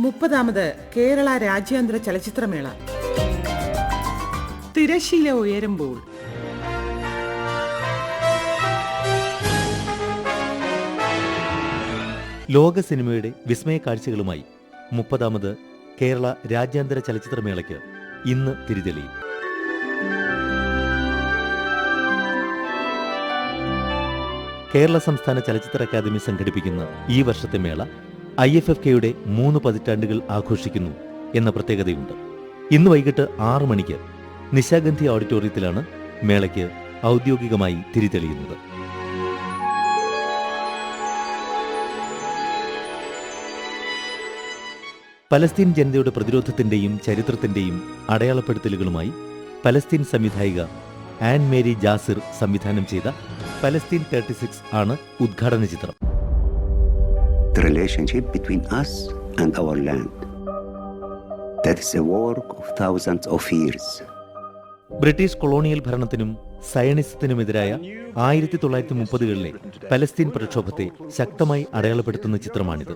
30ാമത് കേരള രാജ്യാന്തര ചലച്ചിത്രമേള തിരശ്ശീല ഉയരുമ്പോൾ. ലോക സിനിമയുടെ വിസ്മയ കാഴ്ചകളുമായി 30ാമത് കേരള രാജ്യാന്തര ചലച്ചിത്രമേളയ്ക്ക് ഇന്ന് തിരിതെളിയും. കേരള സംസ്ഥാന ചലച്ചിത്ര അക്കാദമി സംഘടിപ്പിക്കുന്ന ഈ വർഷത്തെ മേള IFFK-യുടെ 3 പതിറ്റാണ്ടുകൾ ആഘോഷിക്കുന്നു എന്ന പ്രത്യേകതയുണ്ട്. ഇന്ന് വൈകിട്ട് 6 മണിക്ക് നിശാഗന്ധി ഓഡിറ്റോറിയത്തിലാണ് മേളയ്ക്ക് ഔദ്യോഗികമായി തിരിതെളിയുന്നത്. പലസ്തീൻ ജനതയുടെ പ്രതിരോധത്തിന്റെയും ചരിത്രത്തിന്റെയും അടയാളപ്പെടുത്തലുകളുമായി പലസ്തീൻ സംവിധായിക ആൻ മേരി ജാസിർ സംവിധാനം ചെയ്ത പലസ്തീൻ 36 ആണ് ഉദ്ഘാടന ചിത്രം. The relationship between us and our land. That is a work of thousands of years. British colonial ഭരണത്തിനും സയണിസത്തിനുമെതിരായ 1930കളിലെ പലസ്തീൻ പ്രക്ഷോഭത്തെ ശക്തമായി അടയാളപ്പെടുത്തുന്ന ചിത്രമാണിത്.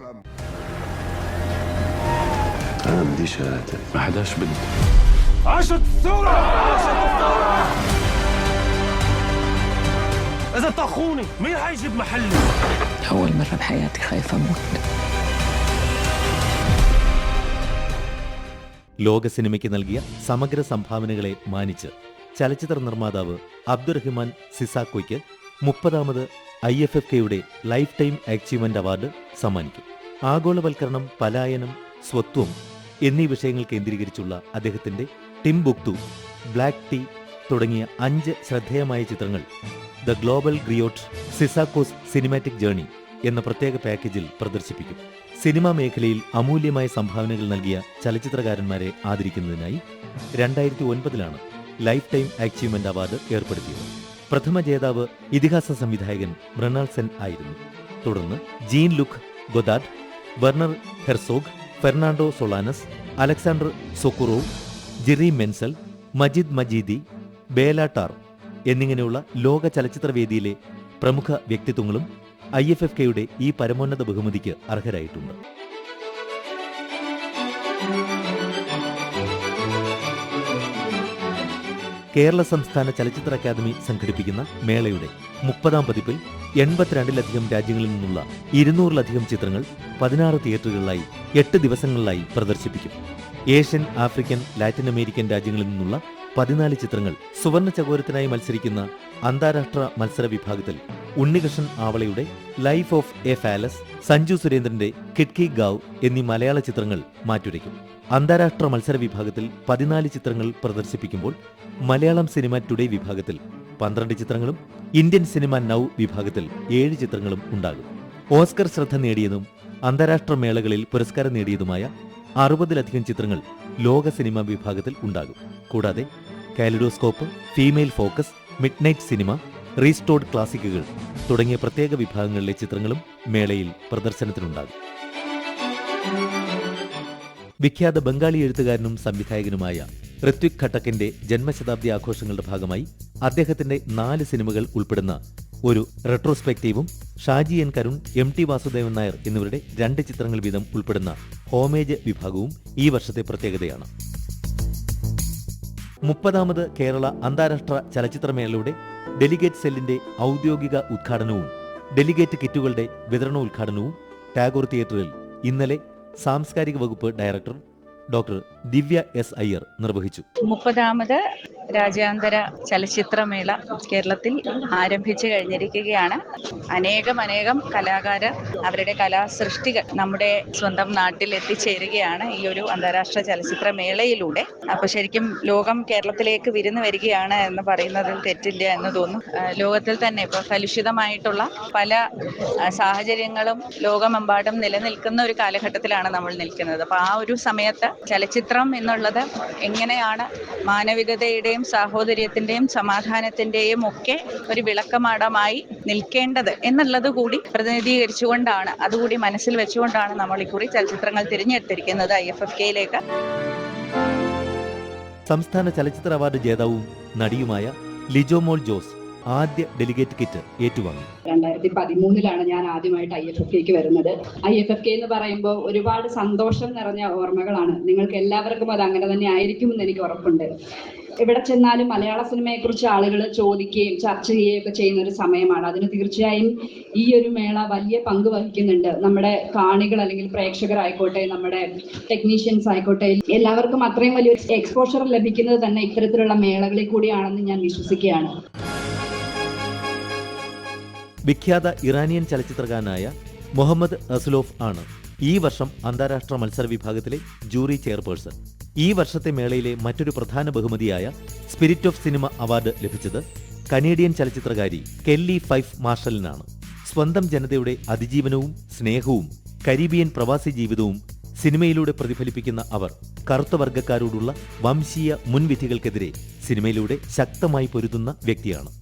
أنا بدي شهادة ما حداش بده. عاشت الثورة! عاشت الثورة! إذا طخوني مين حيجيب محلي؟ أول مرة بحياتي خايفة أموت. ലോക സിനിമയ്ക്ക് നൽകിയ സമഗ്ര സംഭാവനകളെ മാനിച്ച് ചലച്ചിത്ര നിർമ്മാതാവ് അബ്ദുറഹിമാൻ സിസാക്കോയ്ക്ക് 30ാമത് IFFK-യുടെ ലൈഫ് ടൈം അച്ചീവ്മെന്റ് അവാർഡ് സമ്മാനിക്കും. ആഗോളവൽക്കരണം, പലായനം, സ്വത്വം എന്നീ വിഷയങ്ങൾ കേന്ദ്രീകരിച്ചുള്ള അദ്ദേഹത്തിന്റെ ടിംബുക്തു, ബ്ലാക്ക് ടീ തുടങ്ങിയ 5 ശ്രദ്ധേയമായ ചിത്രങ്ങൾ the global griot Sissako's cinematic journey എന്ന പ്രത്യേക പാക്കേജിൽ പ്രദർശിപ്പിക്കും. സിനിമാ മേഖലയിൽ അമൂല്യമായ സംഭാവനകൾ നൽകിയ ചലച്ചിത്രകാരന്മാരെ ആദരിക്കുന്നതിനായി 2009ലാണ് ലൈഫ് ടൈം അച്ചീവ്മെന്റ് അവാർഡ് ഏർപ്പെടുത്തിയത്. പ്രഥമ ജേതാവ് ഇതിഹാസ സംവിധായകൻ മൃണാൾ സെൻ ആയിരുന്നു. തുടർന്ന് Jean Luc Godard, Werner Herzog, Fernando Solanas, Alexander Sokurov, Jiri Menzel, Majid Majidi, Bela Tarr എന്നിങ്ങനെയുള്ള ലോക ചലച്ചിത്രവേദിയിലെ പ്രമുഖ വ്യക്തിത്വങ്ങളും IFFK-യുടെ ഈ പരമോന്നത ബഹുമതിക്ക് അർഹരായിട്ടുണ്ട്. കേരള സംസ്ഥാന ചലച്ചിത്ര അക്കാദമി സംഘടിപ്പിക്കുന്ന മേളയുടെ 30ാം പതിപ്പിൽ 82-ലധികം രാജ്യങ്ങളിൽ നിന്നുള്ള 200-ലധികം ചിത്രങ്ങൾ 16 തിയേറ്ററുകളിലായി 8 ദിവസങ്ങളിലായി പ്രദർശിപ്പിക്കും. ഏഷ്യൻ, ആഫ്രിക്കൻ, ലാറ്റിൻ അമേരിക്കൻ രാജ്യങ്ങളിൽ നിന്നുള്ള 14 ചിത്രങ്ങൾ സുവർണ ചകോരത്തിനായി മത്സരിക്കുന്ന അന്താരാഷ്ട്ര മത്സര വിഭാഗത്തിൽ ഉണ്ണികൃഷ്ണൻ ആവളയുടെ life of a phallus, Sanju സുരേന്ദ്രന്റെ കിഡ്കി ഗാവ് എന്നീ മലയാള ചിത്രങ്ങൾ മാറ്റുരയ്ക്കും. അന്താരാഷ്ട്ര മത്സര വിഭാഗത്തിൽ 14 ചിത്രങ്ങൾ പ്രദർശിപ്പിക്കുമ്പോൾ മലയാളം സിനിമ ടുഡേ വിഭാഗത്തിൽ 12 ചിത്രങ്ങളും ഇന്ത്യൻ സിനിമ നൗ വിഭാഗത്തിൽ 7 ചിത്രങ്ങളും ഉണ്ടാകും. ഓസ്കർ ശ്രദ്ധ നേടിയതും അന്താരാഷ്ട്ര മേളകളിൽ പുരസ്കാരം നേടിയതുമായ 60-ലധികം ചിത്രങ്ങൾ ലോക സിനിമ വിഭാഗത്തിൽ ഉണ്ടാകും. കൂടാതെ kaleidoscope, female focus, midnight cinema, restored ക്ലാസിക്കുകൾ തുടങ്ങിയ പ്രത്യേക വിഭാഗങ്ങളിലെ ചിത്രങ്ങളും മേളയിൽ പ്രദർശനത്തിനുണ്ടാകും. വിഖ്യാത ബംഗാളി എഴുത്തുകാരനും സംവിധായകനുമായ ഋത്വിക് ഘട്ടക്കിന്റെ ജന്മശതാബ്ദി ആഘോഷങ്ങളുടെ ഭാഗമായി അദ്ദേഹത്തിന്റെ 4 സിനിമകൾ ഉൾപ്പെടുന്ന ഒരു റെട്രോസ്പെക്റ്റീവും ഷാജി എൻ കരുൺ, MT വാസുദേവൻ നായർ എന്നിവരുടെ 2 ചിത്രങ്ങൾ വീതം ഉൾപ്പെടുന്ന ഹോമേജ് വിഭാഗവും ഈ വർഷത്തെ പ്രത്യേകതയാണ്. 30ാമത് കേരള അന്താരാഷ്ട്ര ചലച്ചിത്രമേളയുടെ ഡെലിഗേറ്റ് സെല്ലിന്റെ ഔദ്യോഗിക ഉദ്ഘാടനവും ഡെലിഗേറ്റ് കിറ്റുകളുടെ വിതരണോദ്ഘാടനവും ടാഗോർ തിയേറ്ററിൽ ഇന്നലെ സാംസ്കാരിക വകുപ്പ് ഡയറക്ടർ ഡോക്ടർ ദിവ്യ S. അയ്യർ നിർവഹിച്ചു. 30ാമത് രാജ്യാന്തര ചലച്ചിത്രമേള കേരളത്തിൽ ആരംഭിച്ചു കഴിഞ്ഞിരിക്കുകയാണ്. അനേകം കലാകാരർ അവരുടെ കലാസൃഷ്ടികൾ നമ്മുടെ സ്വന്തം നാട്ടിൽ എത്തിച്ചേരുകയാണ് ഈ ഒരു അന്താരാഷ്ട്ര ചലച്ചിത്രമേളയിലൂടെ. അപ്പോൾ ശരിക്കും ലോകം കേരളത്തിലേക്ക് വിരുന്ന് വരികയാണ് എന്ന് പറയുന്നതിൽ തെറ്റില്ല എന്ന് തോന്നുന്നു. ലോകത്തിൽ തന്നെ ഇപ്പോൾ കലുഷിതമായിട്ടുള്ള പല സാഹചര്യങ്ങളും ലോകമെമ്പാടും നിലനിൽക്കുന്ന ഒരു കാലഘട്ടത്തിലാണ് നമ്മൾ നിൽക്കുന്നത്. അപ്പോൾ ആ ഒരു സമയത്ത് ചലച്ചിത്രം എന്നുള്ളത് എങ്ങനെയാണ് മാനവികതയുടെയും സാഹോദര്യത്തിന്റെയും സമാധാനത്തിന്റെയും ഒക്കെ ഒരു വിളക്കമാടമായി നിൽക്കേണ്ടത് എന്നുള്ളത് കൂടി പ്രതിനിധീകരിച്ചുകൊണ്ടാണ്, അതുകൂടി മനസ്സിൽ വെച്ചുകൊണ്ടാണ് നമ്മൾ ഇക്കുറി ചലച്ചിത്രങ്ങൾ തിരഞ്ഞെടുത്തിരിക്കുന്നത് IFFK-യിലേക്ക്. സംസ്ഥാന ചലച്ചിത്ര അവാർഡ് ജേതാവും നടിയുമായ ലിജോ മോൾ ജോസ് ആദ്യ ഡെലിഗേറ്റ് കിറ്റ് ഏറ്റുവാങ്ങി. 2013 ഞാൻ ആദ്യമായിട്ട് IFFK വരുന്നത്. IFFK എന്ന് പറയുമ്പോൾ ഒരുപാട് സന്തോഷം നിറഞ്ഞ ഓർമ്മകളാണ്. നിങ്ങൾക്ക് എല്ലാവർക്കും അത് അങ്ങനെ തന്നെ ആയിരിക്കും എന്ന് എനിക്ക് ഉറപ്പുണ്ട്. എവിടെ ചെന്നാലും മലയാള സിനിമയെ കുറിച്ച് ആളുകൾ ചോദിക്കുകയും ചർച്ച ചെയ്യുകയും ഒക്കെ ചെയ്യുന്ന ഒരു സമയമാണ്. അതിന് തീർച്ചയായും ഈ ഒരു മേള വലിയ പങ്ക് വഹിക്കുന്നുണ്ട്. നമ്മുടെ കാണികൾ അല്ലെങ്കിൽ പ്രേക്ഷകരായിക്കോട്ടെ, നമ്മുടെ ടെക്നീഷ്യൻസ് ആയിക്കോട്ടെ, എല്ലാവർക്കും അത്രയും വലിയൊരു എക്സ്പോഷർ ലഭിക്കുന്നത് തന്നെ ഇത്തരത്തിലുള്ള മേളകളിൽ കൂടിയാണെന്ന് ഞാൻ വിശ്വസിക്കുകയാണ്. വിഖ്യാത ഇറാനിയൻ ചലച്ചിത്രകാരനായ മുഹമ്മദ് റസുലോഫ് ആണ് ഈ വർഷം അന്താരാഷ്ട്ര മത്സര വിഭാഗത്തിലെ ജൂറി ചെയർപേഴ്സൺ. ഈ വർഷത്തെ മേളയിലെ മറ്റൊരു പ്രധാന ബഹുമതിയായ സ്പിരിറ്റ് ഓഫ് സിനിമ അവാർഡ് ലഭിച്ചത് കനേഡിയൻ ചലച്ചിത്രകാരി കെല്ലി ഫൈഫ് മാർഷലിനാണ്. സ്വന്തം ജനതയുടെ അതിജീവനവും സ്നേഹവും കരീബിയൻ പ്രവാസി ജീവിതവും സിനിമയിലൂടെ പ്രതിഫലിപ്പിക്കുന്ന അവർ കറുത്ത വർഗ്ഗക്കാരോടുള്ള വംശീയ മുൻവിധികൾക്കെതിരെ സിനിമയിലൂടെ ശക്തമായി പൊരുതുന്ന വ്യക്തിയാണ്.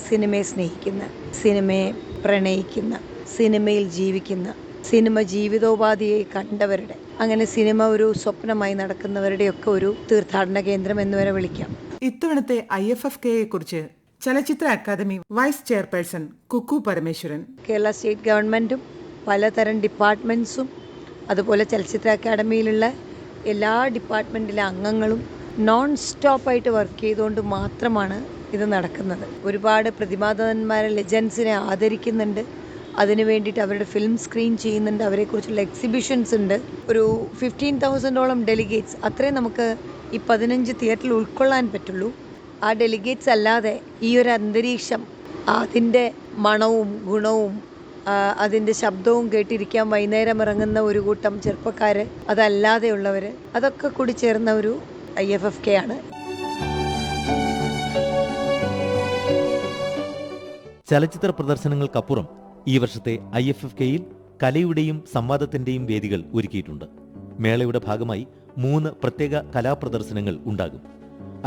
സിനിമയെ സ്നേഹിക്കുന്ന, സിനിമയെ പ്രണയിക്കുന്ന, സിനിമയിൽ ജീവിക്കുന്ന, സിനിമ ജീവിതോപാധിയായി കണ്ടവരുടെ, അങ്ങനെ സിനിമ ഒരു സ്വപ്നമായി നടക്കുന്നവരുടെയൊക്കെ ഒരു തീർത്ഥാടന കേന്ദ്രം എന്ന് വരെ വിളിക്കാം. ഇത്തവണത്തെ IFFKയെ കുറിച്ച് ചലച്ചിത്ര അക്കാദമി vice chairperson Kukku Parameswaran, Kerala state ഗവൺമെൻറ്റും പലതരം ഡിപ്പാർട്ട്മെൻറ്റ്സും അതുപോലെ ചലച്ചിത്ര അക്കാദമിയിലുള്ള എല്ലാ ഡിപ്പാർട്ട്മെൻറ്റിലെ അംഗങ്ങളും നോൺ സ്റ്റോപ്പായിട്ട് വർക്ക് ചെയ്തുകൊണ്ട് മാത്രമാണ് ഇത് നടക്കുന്നത്. ഒരുപാട് പ്രതിഭാധനന്മാരെ, ലെജൻസിനെ ആദരിക്കുന്നുണ്ട്. അതിന് വേണ്ടിയിട്ട് അവരുടെ ഫിലിം സ്ക്രീൻ ചെയ്യുന്നുണ്ട്. അവരെക്കുറിച്ചുള്ള എക്സിബിഷൻസ് ഉണ്ട്. ഒരു 15,000ഓളം ഡെലിഗേറ്റ്സ്, അത്രയും നമുക്ക് ഈ 15 തിയേറ്ററിൽ ഉൾക്കൊള്ളാൻ പറ്റുള്ളൂ. ആ ഡെലിഗേറ്റ്സ് അല്ലാതെ ഈ ഒരു അന്തരീക്ഷം, അതിൻ്റെ മണവും ഗുണവും അതിൻ്റെ ശബ്ദവും കേട്ടിരിക്കാൻ വൈകുന്നേരം ഇറങ്ങുന്ന ഒരു കൂട്ടം ചെറുപ്പക്കാർ, അതല്ലാതെയുള്ളവർ, അതൊക്കെ കൂടി ചേർന്ന ഒരു IFFK ആണ്. ചലച്ചിത്ര പ്രദർശനങ്ങൾക്കപ്പുറം ഈ വർഷത്തെ IFFKയിൽ കലയുടെയും സംവാദത്തിന്റെയും വേദികൾ ഒരുക്കിയിട്ടുണ്ട്. മേളയുടെ ഭാഗമായി 3 പ്രത്യേക കലാപ്രദർശനങ്ങൾ ഉണ്ടാകും.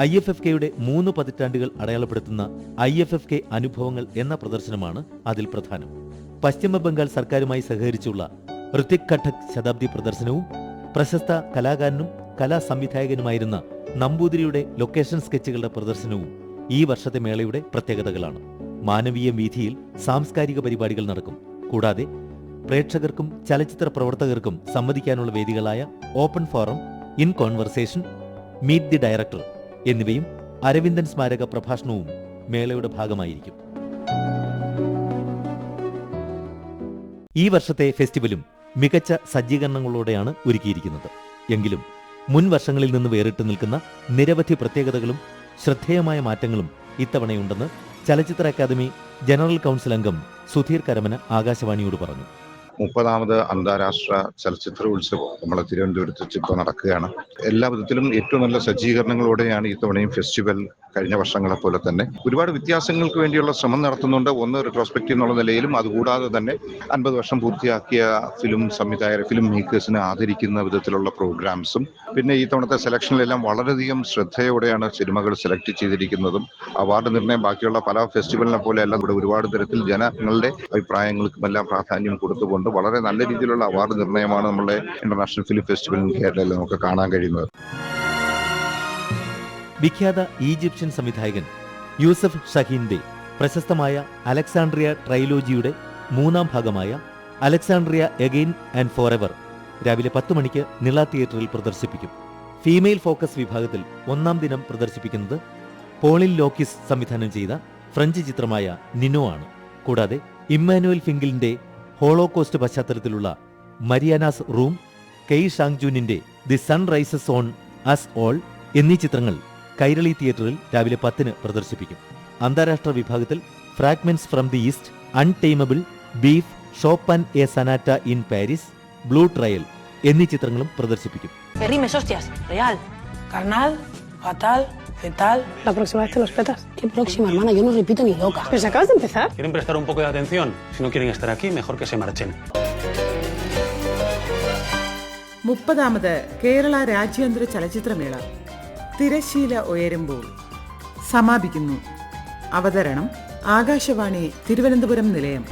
IFFKയുടെ 3 പതിറ്റാണ്ടുകൾ അടയാളപ്പെടുത്തുന്ന IFFK അനുഭവങ്ങൾ എന്ന പ്രദർശനമാണ് അതിൽ പ്രധാനം. പശ്ചിമ ബംഗാൾ സർക്കാരുമായി സഹകരിച്ചുള്ള ഋത്വിക് കട്ടക് ശതാബ്ദി പ്രദർശനവും പ്രശസ്ത കലാകാരനും കലാ സംവിധായകനുമായിരുന്ന നമ്പൂതിരിയുടെ ലൊക്കേഷൻ സ്കെച്ചുകളുടെ പ്രദർശനവും ഈ വർഷത്തെ മേളയുടെ പ്രത്യേകതകളാണ്. മാനവീയ വീഥിയിൽ സാംസ്കാരിക പരിപാടികൾ നടക്കും. കൂടാതെ പ്രേക്ഷകർക്കും ചലച്ചിത്ര പ്രവർത്തകർക്കും സംവദിക്കാനുള്ള വേദികളായ open forum, in conversation, meet the director എന്നിവയും അരവിന്ദൻ സ്മാരക പ്രഭാഷണവും മേളയുടെ ഭാഗമായിരിക്കും. ഈ വർഷത്തെ ഫെസ്റ്റിവലും മികച്ച സജ്ജീകരണങ്ങളോടെയാണ് ഒരുക്കിയിരിക്കുന്നത്. എങ്കിലും മുൻ വർഷങ്ങളിൽ നിന്ന് വേറിട്ട് നിൽക്കുന്ന നിരവധി പ്രത്യേകതകളും ശ്രദ്ധേയമായ മാറ്റങ്ങളും ഇത്തവണയുണ്ടെന്ന് ചലച്ചിത്ര അക്കാദമി ജനറൽ കൗൺസിൽ അംഗം സുധീർ കരമന ആകാശവാണിയോട് പറഞ്ഞു. 30ാമത് അന്താരാഷ്ട്ര ചലച്ചിത്ര ഉത്സവം നമ്മളെ തിരുവനന്തപുരത്ത് വെച്ച് ഇപ്പോൾ നടക്കുകയാണ്. എല്ലാ വിധത്തിലും ഏറ്റവും നല്ല സജ്ജീകരണങ്ങളോടെയാണ് ഇത്തവണയും ഫെസ്റ്റിവൽ കഴിഞ്ഞ വർഷങ്ങളെ പോലെ തന്നെ ഒരുപാട് വ്യത്യാസങ്ങൾക്ക് വേണ്ടിയുള്ള ശ്രമം നടത്തുന്നുണ്ട്. ഒന്ന് റെട്രോസ്പെക്റ്റീവ് എന്നുള്ള നിലയിലും, അതുകൂടാതെ തന്നെ 50 വർഷം പൂർത്തിയാക്കിയ ഫിലിം സംവിധായകരെ, ഫിലിം മേക്കേഴ്സിനെ ആദരിക്കുന്ന വിധത്തിലുള്ള പ്രോഗ്രാംസും, പിന്നെ ഈ തവണത്തെ സെലക്ഷനിലെല്ലാം വളരെയധികം ശ്രദ്ധയോടെയാണ് സിനിമകൾ സെലക്ട് ചെയ്തിരിക്കുന്നതും. അവാർഡ് നിർണ്ണയം ബാക്കിയുള്ള പല ഫെസ്റ്റിവലിനെ പോലെ എല്ലാം ഇവിടെ ഒരുപാട് തരത്തിൽ ജനങ്ങളുടെ അഭിപ്രായങ്ങൾക്കും എല്ലാം പ്രാധാന്യം കൊടുത്തുകൊണ്ട് വളരെ നല്ല രീതിയിലുള്ള അവാർഡ് നിർണ്ണയമാണ് നമ്മുടെ ഇന്റർനാഷണൽ ഫിലിം ഫെസ്റ്റിവലിൽ കേരളയിൽ നമുക്ക് കാണാൻ കഴിയുന്നത്. വിഖ്യാത ഈജിപ്ഷ്യൻ സംവിധായകൻ യൂസഫ് ഷഹീന്റെ പ്രശസ്തമായ അലക്സാണ്ട്രിയ ട്രൈലോജിയുടെ 3ാം ഭാഗമായ Alexandria again and for ever രാവിലെ 10 മണിക്ക് നിള തിയേറ്ററിൽ പ്രദർശിപ്പിക്കും. ഫീമെയിൽ ഫോക്കസ് വിഭാഗത്തിൽ 1ാം ദിനം പ്രദർശിപ്പിക്കുന്നത് പോളിൻ ലോക്കിസ് സംവിധാനം ചെയ്ത ഫ്രഞ്ച് ചിത്രമായ നിനോ ആണ്. കൂടാതെ ഇമ്മാനുവൽ ഫിങ്കിലിന്റെ ഹോളോകോസ്റ്റ് പശ്ചാത്തലത്തിലുള്ള മരിയാനാസ് റൂം, കെയ് ഷാങ്ജൂനിന്റെ the sun rises on us all എന്നീ ചിത്രങ്ങൾ കൈരളി തിയേറ്ററിൽ രാവിലെ 10-ന് പ്രദർശിപ്പിക്കും. അന്താരാഷ്ട്ര വിഭാഗത്തിൽ fragments from the east, untimeable, beef, Chopin a sonata in Paris, blue trail എന്നീ ചിത്രങ്ങളും പ്രദർശിപ്പിക്കും. La próxima vez te los petas. ¿Qué próxima, hermana? Yo no repito ni loca. Pero si acabas de empezar. ¿Quieren prestar un poco de atención? Si no quieren estar aquí, mejor que se marchen. 30ാമത് Kerala രാജ്യാന്തര ചലച്ചിത്രമേള തിരശ്ശീല ഉയരുമ്പോൾ സമാപിക്കുന്നു. അവതരണം ആകാശവാണി തിരുവനന്തപുരം നിലയം.